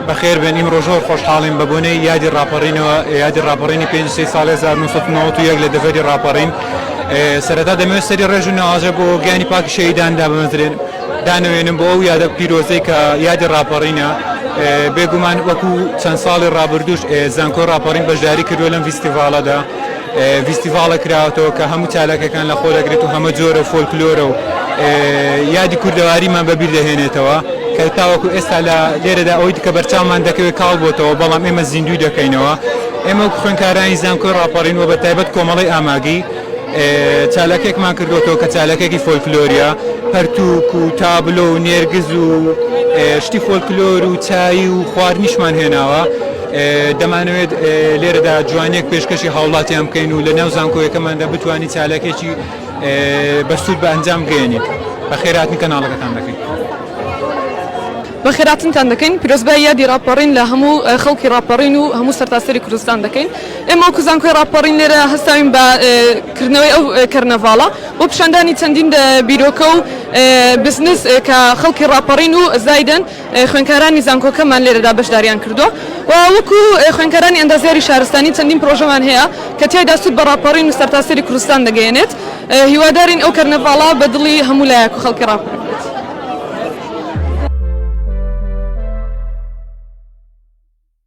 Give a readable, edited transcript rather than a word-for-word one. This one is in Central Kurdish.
بخير بين إمرو جور خوش حالين ببوني يادي الرابرين بين 6 سال 1991 لدفدي الرابرين سرتا دمو سری رجون عجب و گانی پاک شهیدان دا بمزرین دانوینم بو یاد پیروزی که یاد راپارینا بگومان وکو چند سال رابردوش زنکو راپارین بجاری کردولن فستیوالا دا فستیوالا کراوتو که همو چالک کن لخودا گریتو همو جور فولکلور و یادی کردواری من ببیر دهنه توا که تاوکو استعلا لیره دا اوید که برچام من دکوی کال بوتو بالام اما زندوی دکینوا اما خونکارانی زنکو راپارین و بتایبت کومالی آماگی چالکێک مان کردوتەوە کە چالکێکی فۆلکلۆریە پەرتووک و تابلۆ و نێرگز و شتی فۆلکلۆر و چای و خواردنیشمان هێناوە دەمانەوێت لێرەدا جوانێک پێشکەشی هاوڵاتیان بکەین و لە نێو زانکۆیەکەماندا بتوانین چالکێکی بەسوود بە ئەنجام بگەێنین بەخێرهاتن کەناڵەکەتان دەکەین. بەخێراتنتان دەکەین پیرۆزبای یادی راپەڕین لە هەموو خەڵکی راپەڕین و هەموو سەرتاسەری کوردستان دەکەین. ئێمە وەکو زانکۆی راپەڕین لێرە هەستاوین بە کردنەوەی ئەو کەرنەڤاڵە بۆ پیشاندانی چەندین بیرۆکە و بزنس کە خەڵکی راپەڕین و زایدن خوێنکارانی زانکۆکەمان لێرەدا بەشداریان کردووە و وەکو خوێنکارانی ئەندازیاری شارستانی چەندین پرۆژەمان هەیە کە تیایدا سوود بە راپەڕین و سەرتاسەری کوردستان دەگەیەنێت. هیوادارین ئەو کەرنەڤاڵە بە دڵی هەموو لایەک و خەڵکی راپەڕین